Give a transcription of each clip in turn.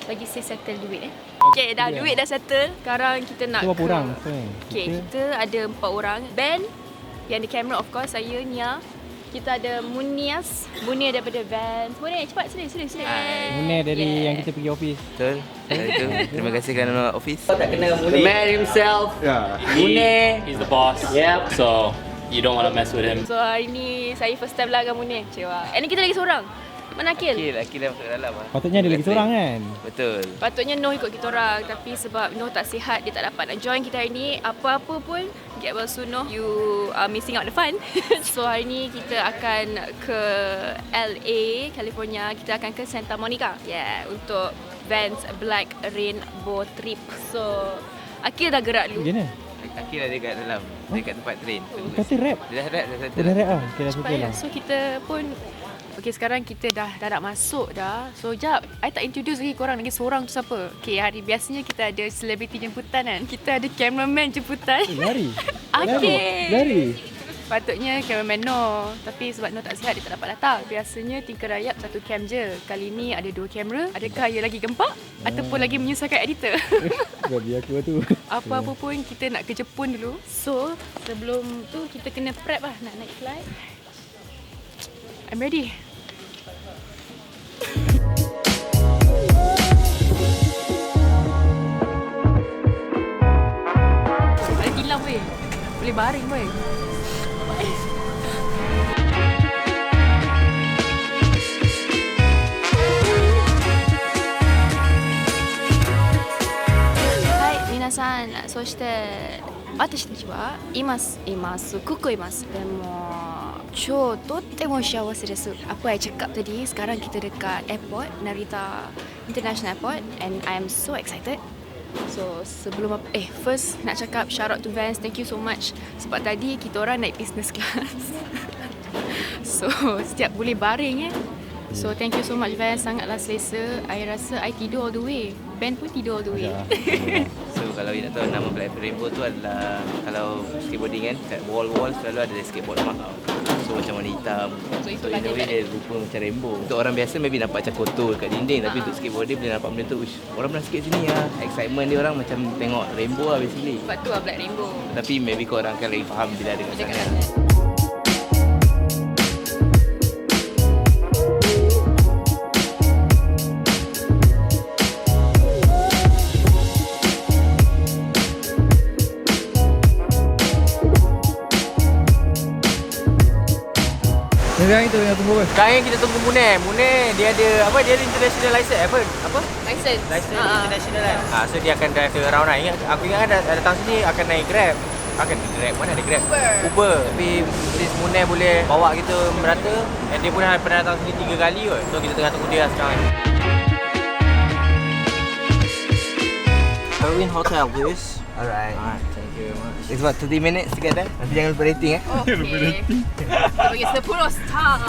Bagi saya settle duit Okay, dah duit dah settle. Sekarang kita nak berapa orang? Okay, kita ada 4 orang. Ben yang di kamera, of course, saya, Nia. Kita ada Munias, Munir daripada Vans. Munir, cepat sini. Munir dari yang kita pergi office. Betul. Itu. Terima kasih kerana office. Tak kena the man himself. Munir. He's the boss. Yep. So you don't want to mess with him. So hari ni saya first time lah dengan Munir. Cewa. Ni kita lagi seorang. Mana Akil? Akil dah masuk dalam lah. Patutnya ada lagi seorang kan? Betul. Patutnya Noh ikut kita orang, tapi sebab Noh tak sihat, dia tak dapat nak join kita hari ni. Apa-apa pun, get well soon Noh, you are missing out the fun. So hari ni kita akan ke LA, California. Kita akan ke Santa Monica. Yeah, untuk Vans Black Rainbow Trip. So Akil dah gerak dulu. Macam mana? Akil ada kat dalam. Dekat tempat train. Kata rap? Dia dah rap dah settle. Dia dah rap lah? Okay, dah Cepat settle ya. lah. So kita pun okay, sekarang kita dah nak masuk dah. So jap, I tak introduce lagi korang lagi seorang tu siapa. Okay, hari biasanya kita ada selebriti jemputan kan. Kita ada cameraman jemputan. Lari? Akil. Lari? Patutnya cameraman Noh, tapi sebab Noh tak sihat dia tak dapat datang. Biasanya Thinkerayap satu cam je. Kali ni ada 2 kamera. Adakah ia lagi gempak ataupun lagi menyusahkan editor? Bagi aku tu. Apa-apa pun kita nak ke Jepun dulu. So sebelum tu kita kena prep lah nak naik flight. I'm ready. Ada tilam weh. Boleh baring weh. Hai, minasan. そして私たちはいますここいますでも超とっても幸せです apa I cakap tadi sekarang kita dekat airport Narita International Airport and I am so excited. So sebelum first nak cakap shout out to Vans, thank you so much sebab tadi kita orang naik business class. So setiap boleh baring So thank you so much Vans, sangatlah selesa. I rasa I tidur all the way. Ben pun tidur all the way. So kalau you nak tahu nama Black Rainbow tu adalah kalau skateboarding kan, kat wall-wall selalu ada skateboard mak. So macam warna hitam. So itulah dia rupa macam rainbow. Untuk orang biasa maybe nampak macam kotor kat dinding, tapi untuk skateboarder bila nampak benda tu, orang pernah skate sini lah. Excitement dia orang macam tengok rainbow lah basically. Sebab tu lah Black Rainbow. Tapi maybe korang akan lagi faham bila ada kat sana. Sekarang kita tengah tunggu apa? Sekarang kita tunggu Munir. Dia ada apa? Dia ada international license apa? License. International kan. So dia akan drive around lah. Aku ingat kan datang sini akan naik Grab. Mana ada Grab? Uber. Tapi since Munir boleh bawa kita merata, and dia pun dah pernah datang sini 3 kali kot. So kita tengah tunggu dia sekarang. Erwin Hotel, please. Alright. Thank you very much. It's about 30 minutes to get there. Nanti jangan lupa rating Okay. Kita bagi 10 star.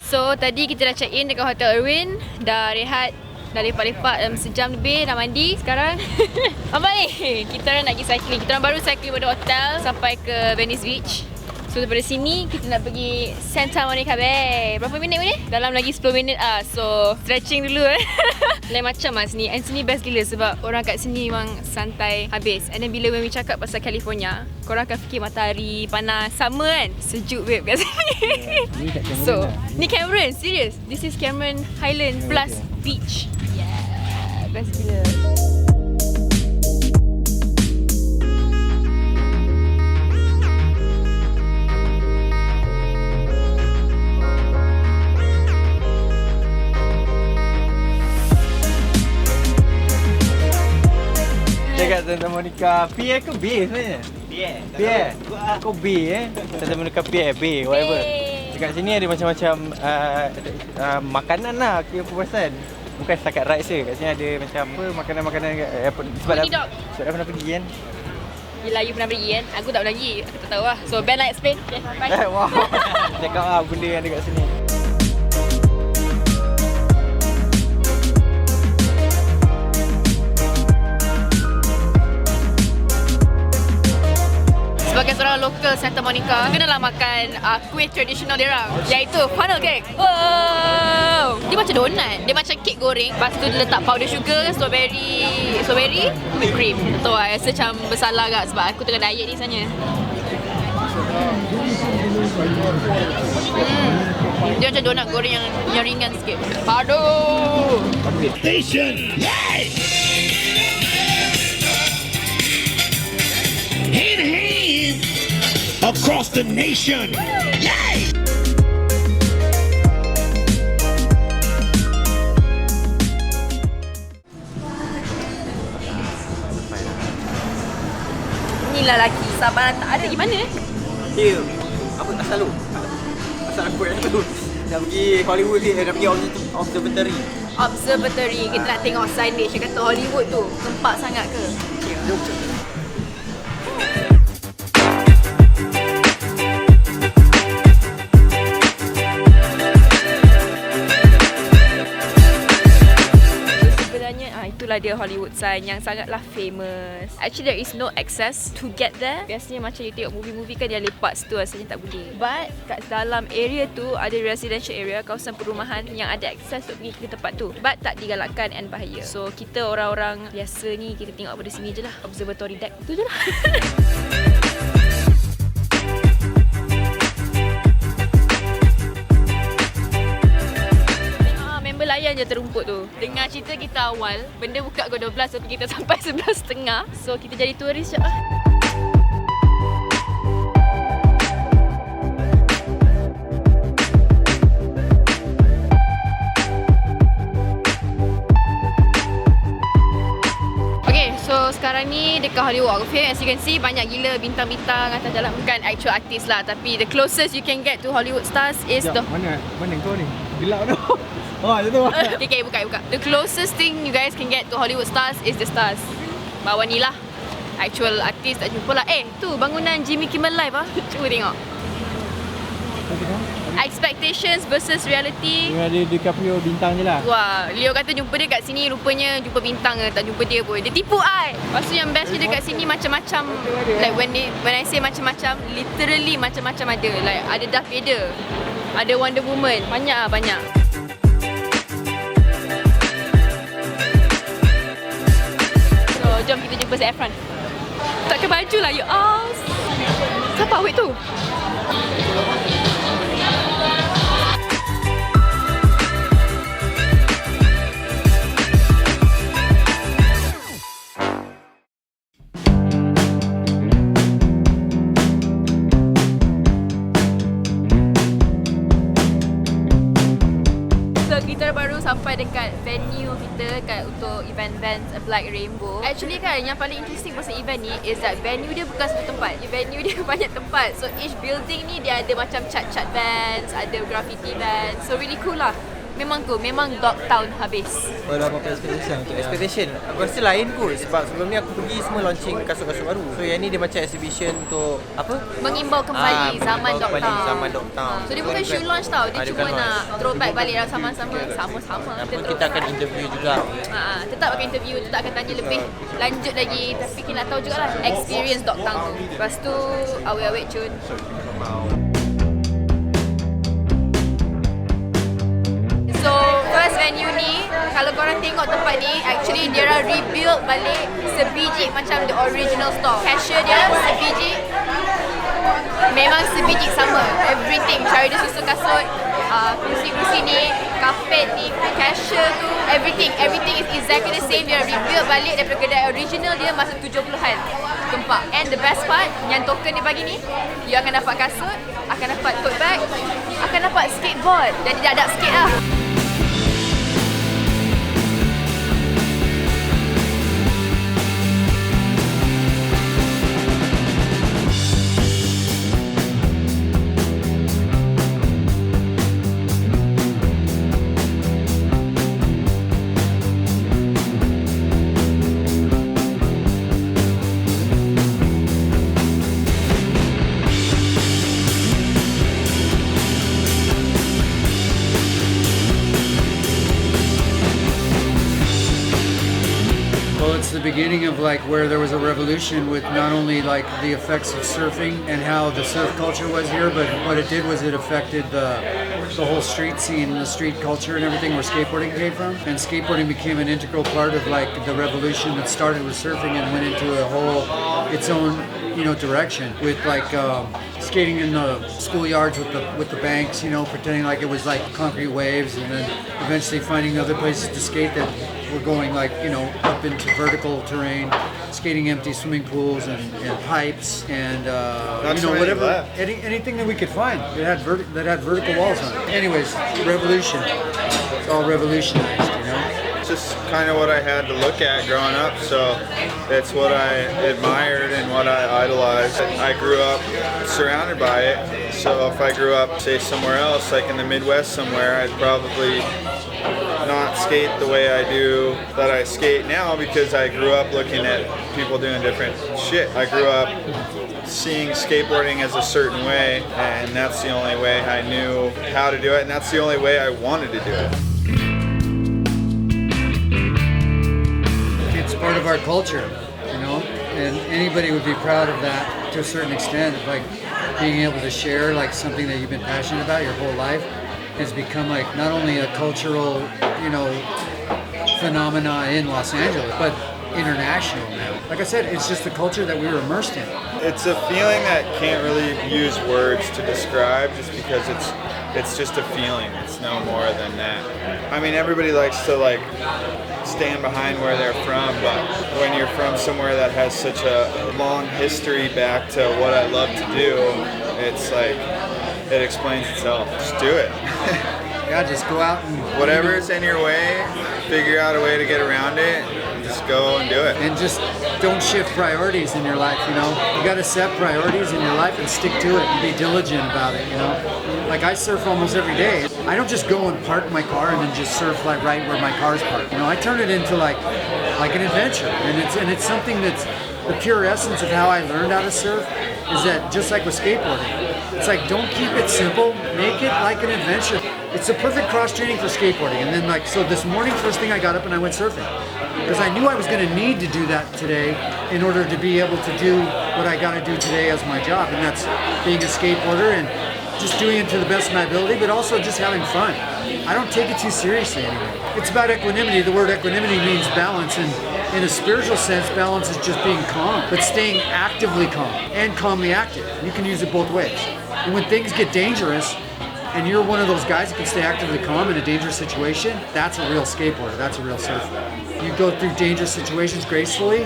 So tadi kita dah check in dekat Hotel Erwin, dah rehat, dah lepak-lepak sejam lebih, dah mandi. Sekarang apa ni? Kita orang nak pergi cycling. Kita orang baru cycling pada hotel sampai ke Venice Beach. So daripada sini kita nak pergi Santa Monica Bay. Berapa minit ni? Dalam lagi 10 minit So stretching dulu Lain macam sini. And sini best gila sebab orang kat sini memang santai habis. And then bila we cakap pasal California, korang akan fikir matahari panas. Sama kan? Sejuk babe kat sini. So ni Cameron, serious. This is Cameron Highland plus beach. Yeah, best gila. Dekat Santa Monica Pier ke Bay sebenarnya? Pier. Kau Bay Santa Monica Pier, Bay, whatever. Dekat sini ada macam-macam makanan lah aku perasan. Bukan setakat rides je. Kat sini ada macam apa makanan-makanan sebab dah pernah pergi kan. Yelah, you pernah pergi kan? Aku tak pernah pergi. Aku tak tahu lah. So Ben nak explain. Okay, bye. Wow. Cakap lah benda yang ada kat sini. Sebagai seorang lokal Santa Monica, kenalah makan kuih tradisional dia orang, iaitu funnel cake. Wow! Dia macam donat. Dia macam kek goreng. Lepas tu dia letak powder sugar, strawberry, whipped cream. Tahu lah, rasa macam bersalah agak sebab aku tengah diet ni sebenarnya. Dia macam donat goreng yang ringan sikit. Aduh! Nation, yay! Hand in hand across the nation, yay! Inilah lelaki sabar tak ada gimana Dia, apa asal lu? Asal aku yang tu. Nak pergi Hollywood ni, nak pergi observatory. Observatory. Kita nak tengok signage yang kata Hollywood tu tempat sangat ke? Itulah dia Hollywood sign yang sangatlah famous. Actually there is no access to get there. Biasanya macam you tengok movie-movie kan dia lepas tu rasanya tak boleh. But kat dalam area tu ada residential area, kawasan perumahan yang ada access untuk pergi ke tempat tu. But tak digalakkan and bahaya. So kita orang-orang biasa ni kita tengok dari sini je lah. Observatory deck tu je lah. Layan je terumput tu. Dengar cerita kita awal, benda buka pukul 12 tapi kita sampai 11.30. So kita jadi turis je lah. Okay, so sekarang ni dekat Hollywood Walk of Fame, as you can see banyak gila bintang-bintang atas jalan. Bukan actual artis lah, tapi the closest you can get to Hollywood stars is the... Mana kau ni? Gelap tu. Oh, itu tu. Okay, buka. The closest thing you guys can get to Hollywood stars is the stars. Bawah ni lah. Actual artis tak jumpa lah. Tu bangunan Jimmy Kimmel Live lah. Cuba tengok. Expectations versus reality. Dia ada DiCaprio bintang je lah. Wah, Leo kata jumpa dia kat sini, rupanya jumpa bintang ke, tak jumpa dia pun. Dia tipu I. Lepas tu yang best dia dekat sini macam-macam. Like when I say macam-macam, literally macam-macam ada. Like ada Darth Vader, ada Wonder Woman, banyak. Jom kita jumpa si Efran. Takkan baju lah, you ass. Siapa awet tu? Kita baru sampai dekat venue kita untuk event Black Rainbow. Actually kan yang paling interesting pasal event ni is that venue dia bukan satu tempat. Venue dia banyak tempat. So each building ni dia ada macam cat-cat bands, ada graffiti bands. So really cool lah. Memang Dogtown habis. Ada apa-apa Expectation aku rasa lain kot sebab sebelum ni aku pergi semua launching kasut-kasut baru. So yang ni dia macam exhibition untuk apa? Mengimbau kembali zaman Dogtown. So dia bukan shoe launch tau. Dia cuma nak throwback balik sama-sama. Kita akan interview juga. Tetap akan interview, tetap akan tanya lebih lanjut lagi. Tapi kita nak tahu jugalah experience Dogtown tu. Lepas tu awet-awet cun. So first venue ni, kalau korang tengok tempat ni, actually dia orang rebuild balik sebiji macam the original store. Cashier dia sebiji, memang sebiji sama. Everything, cara dia susun kasut, kursi-kursi ni, carpet ni, cashier tu, everything is exactly the same. Dia rebuild balik daripada kedai original dia masa 70-an. Gempak. And the best part, yang token dia bagi ni, you akan dapat kasut, akan dapat tote bag, akan dapat skateboard. Jadi dia ada skate lah. beginning of like where there was a revolution with not only like the effects of surfing and how the surf culture was here, but what it did was it affected the whole street scene, the street culture and everything where skateboarding came from. And skateboarding became an integral part of like the revolution that started with surfing and went into a whole its own direction with like skating in the schoolyards with the banks, pretending like it was like concrete waves, and then eventually finding other places to skate that were going like up into vertical terrain, skating empty swimming pools and pipes and whatever anything that we could find that had vertical walls on it. Anyways, revolution. It's all revolutionized, It's just kind of what I had to look at growing up, so it's what I admired and what I idolized. I grew up surrounded by it, so if I grew up, say, somewhere else, like in the Midwest somewhere, I'd probably not skate the way I do that I skate now because I grew up looking at people doing different shit. I grew up seeing skateboarding as a certain way, and that's the only way I knew how to do it, and that's the only way I wanted to do it. It's part of our culture, and anybody would be proud of that to a certain extent. Like being able to share like something that you've been passionate about your whole life has become like not only a cultural, phenomena in Los Angeles, but international now. Like I said, it's just the culture that we were immersed in. It's a feeling that can't really use words to describe just because it's just a feeling. It's no more than that. I mean, everybody likes to like stand behind where they're from, but when you're from somewhere that has such a long history back to what I love to do, it's like it explains itself. Just do it. Yeah, just go out and whatever's in your way, figure out a way to get around it. Just go and do it. And just don't shift priorities in your life, You got to set priorities in your life and stick to it and be diligent about it, Like I surf almost every day. I don't just go and park my car and then just surf like right where my car's parked. I turn it into like an adventure. And it's something that's the pure essence of how I learned how to surf is that just like with skateboarding, it's like don't keep it simple, make it like an adventure. It's the perfect cross training for skateboarding. And then so this morning, first thing I got up and I went surfing. Because I knew I was going to need to do that today in order to be able to do what I got to do today as my job, and that's being a skateboarder and just doing it to the best of my ability, but also just having fun. I don't take it too seriously anymore. It's about equanimity. The word equanimity means balance, and in a spiritual sense, balance is just being calm, but staying actively calm and calmly active. You can use it both ways. And when things get dangerous, and you're one of those guys that can stay actively calm in a dangerous situation, that's a real skateboarder, that's a real surfer. You go through dangerous situations gracefully,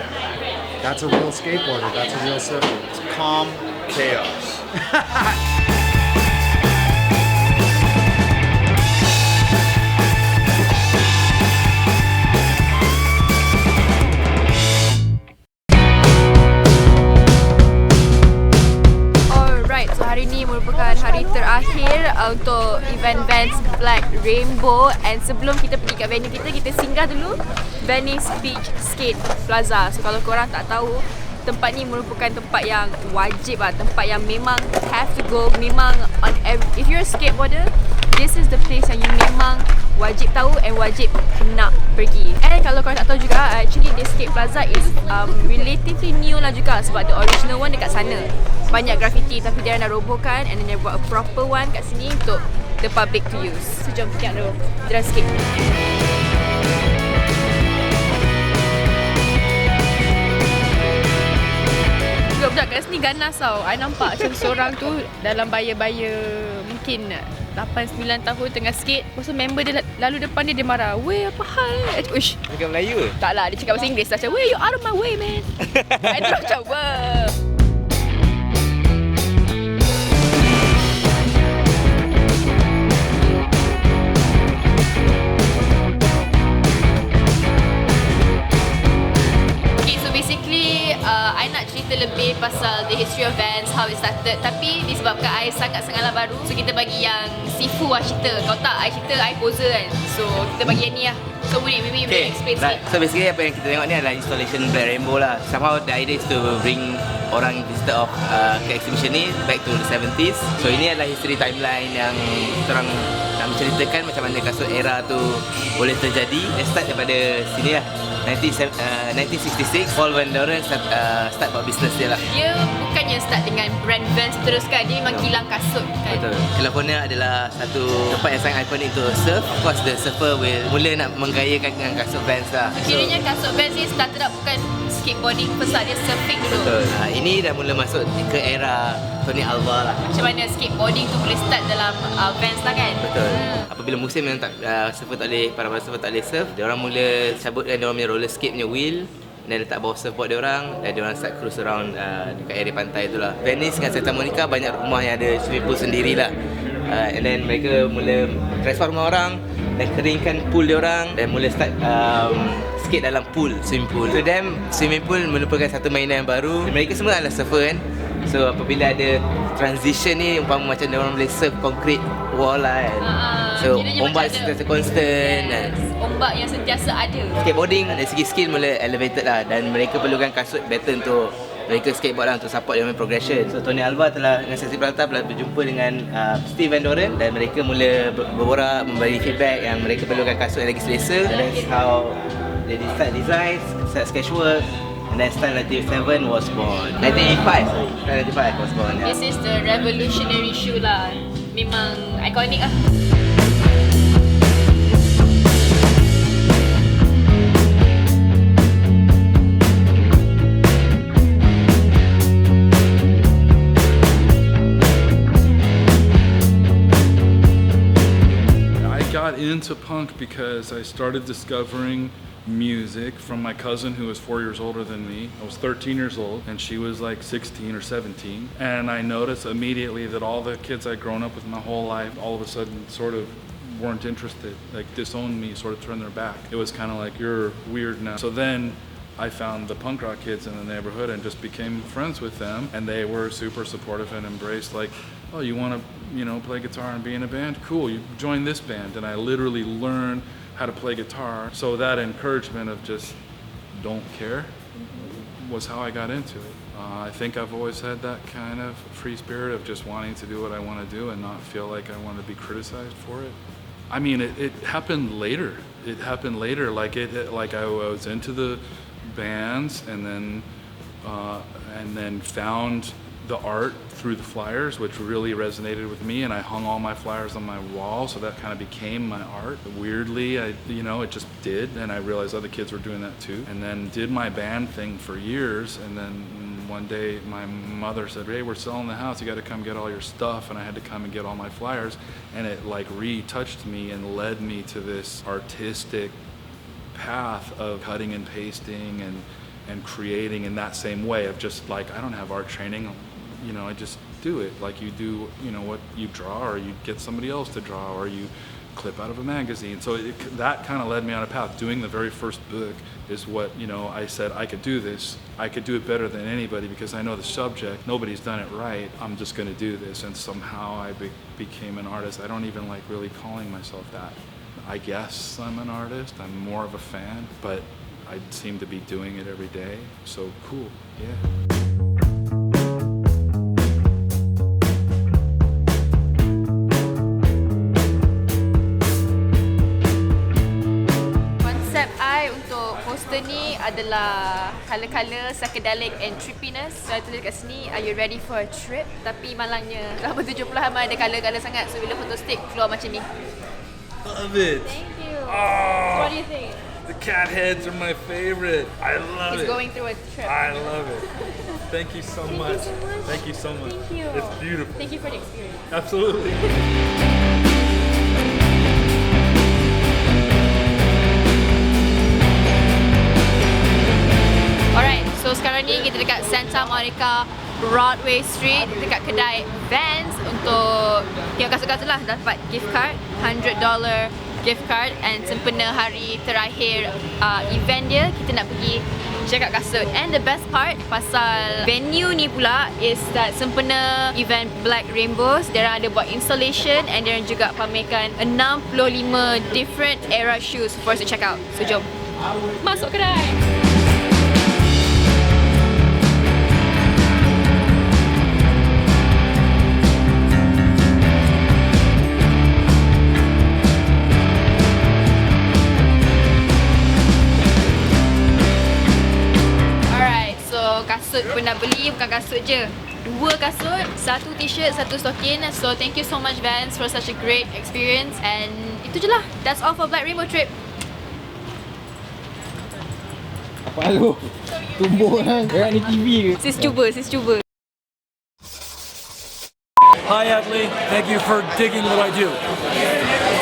that's a real skateboarder, that's a real surfer. It's calm chaos. Hari ini merupakan hari terakhir untuk event Vans Black Rainbow, and sebelum kita pergi kat venue kita singgah dulu Venice Beach Skate Plaza. So kalau korang tak tahu, tempat ni merupakan tempat yang wajib tempat yang memang have to go, memang if you're a skateboarder, this is the place yang you memang wajib tahu and wajib nak pergi. And kalau korang tak tahu juga, actually the Skate Plaza is relatively new lah juga, sebab the original one dekat sana banyak graffiti, tapi dia dah robohkan and then dia buat a proper one kat sini untuk the public to use. So jom kita nak jalan sikit. Budak-budak kat sini ganas tau. I nampak macam seorang tu dalam baya-baya mungkin 8-9 tahun tengah skate. Lepas tu member dia lalu depan dia marah. Weh, apa hal? Uish. Cakap Melayu ke? Tak lah, dia cakap bahasa Inggeris. Macam, weh, you out of my way, man. I terus macam, wah. I nak cerita lebih pasal the history of Vans, how it started. Tapi disebabkan I sangat-sangatlah baru, so kita bagi yang Sifu lah cerita. Kalau tak, I cerita, I poser kan. So kita bagi yang ni lah. So maybe you can explain sikit. So basically apa yang kita tengok ni adalah installation Black Rainbow lah. Somehow the idea is to bring orang visitor of ke exhibition ni back to the 70s. So ini adalah history timeline yang kita orang nak menceritakan macam mana kasut era tu boleh terjadi. Start daripada sini lah. 1966, Paul Van Doren start buat bisnes dia lah. Dia bukannya start dengan brand Vans terus kan, dia memang kilang kasut kan. Betul. California adalah satu tempat yang sangat ikonik untuk surf. Of course, the surfer will mula nak menggayakan dengan kasut Vans lah. Kiranya kasut Vans ni started up bukan skateboarding, pesat dia surfing dulu. Betul. Ini dah mula masuk ke era Tony Alva lah. Macam mana skateboarding tu boleh start dalam Vans lah kan. Betul. Apabila musim yang surfer tak boleh, para surfer tak boleh surf, dia orang mula cabutkan dia orang punya roller skate punya wheel dan letak bawah surfboard dia orang dan dia orang start cruise around dekat area pantai tu lah. Venice dengan Santa Monica banyak rumah yang ada swimming pool sendiri lah. And then mereka mula transfer rumah orang dan keringkan pool dia orang dan mula start skate dalam pool, swimming pool. To them, swimming pool merupakan satu mainan yang baru. Mereka semua adalah surfer kan. So apabila ada transition ni, umpama macam dia orang boleh surf concrete wall lah kan. So ombak sentiasa constant. Yes. Ombak yang sentiasa ada. Skateboarding dari segi skill mula elevated lah dan mereka perlukan kasut better untuk mereka skateboard lah untuk support their progression. So Tony Alva telah dengan sesi pelantar telah berjumpa dengan Steve Van Doren dan mereka mula berborak, memberi feedback yang mereka perlukan kasut yang lagi selesa. And that's how they start designs, start sketchwork. And then Style 97 was born. 1985 was born. Yeah. This is the revolutionary shoe lah. Memang ikonik lah. I got into punk because I started discovering music from my cousin who was 4 years older than me. I was 13 years old and she was like 16 or 17. And I noticed immediately that all the kids I'd grown up with my whole life all of a sudden sort of weren't interested, like disowned me, sort of turned their back. It was kind of like, you're weird now. So then I found the punk rock kids in the neighborhood and just became friends with them, and they were super supportive and embraced like, oh, you want to, play guitar and be in a band? Cool, you join this band. And I literally learned how to play guitar. So that encouragement of just don't care was how I got into it. I think I've always had that kind of free spirit of just wanting to do what I want to do and not feel like I want to be criticized for it. I mean, it happened later. It happened later. Like I was into the bands and then found the art through the flyers, which really resonated with me, and I hung all my flyers on my wall, so that kind of became my art. Weirdly, it just did, and I realized other kids were doing that too. And then did my band thing for years, and then one day my mother said, hey, we're selling the house, you got to come get all your stuff, and I had to come and get all my flyers, and it like retouched me and led me to this artistic path of cutting and pasting and creating in that same way of just like, I don't have art training, I just do it like you do, what you draw, or you get somebody else to draw, or you clip out of a magazine. So that kind of led me on a path. Doing the very first book is what, I said, I could do this. I could do it better than anybody because I know the subject. Nobody's done it right. I'm just going to do this. And somehow I became an artist. I don't even like really calling myself that. I guess I'm an artist. I'm more of a fan, but I seem to be doing it every day. So cool, yeah. Poster ni adalah color-color, psychedelic and trippiness. Saya tulis kat sini, are you ready for a trip? Tapi malangnya, selama 70 halaman ada color-color sangat. So bila photo stick keluar macam ni. Love it. Thank you. Oh, What do you think? the cat heads are my favorite. I love He's it. going through a trip. I love it. Thank you so much. Thank you so much. Thank you. It's beautiful. Thank you for the experience. Absolutely. Alright, so sekarang ni kita dekat Santa Monica Broadway Street, dekat kedai Vans untuk tengok kasut-kasut lah. Dapat gift card, $100 gift card, and sempena hari terakhir event dia, kita nak pergi check out kasut. And the best part pasal venue ni pula is that sempena event Black Rainbows, dia ada buat installation and dia juga pamerkan 65 different era shoes for us to check out. So jom masuk kedai. pernah beli bukan kasut je. 2 kasut, 1 t-shirt, 1 stocking. So thank you so much Vans for such a great experience. And itu je lah. That's all for Black Rainbow Trip. Apa lu? Tumbuh kan? Kayak ni TV ke? Sis cuba. Hi Adley, thank you for digging what I do.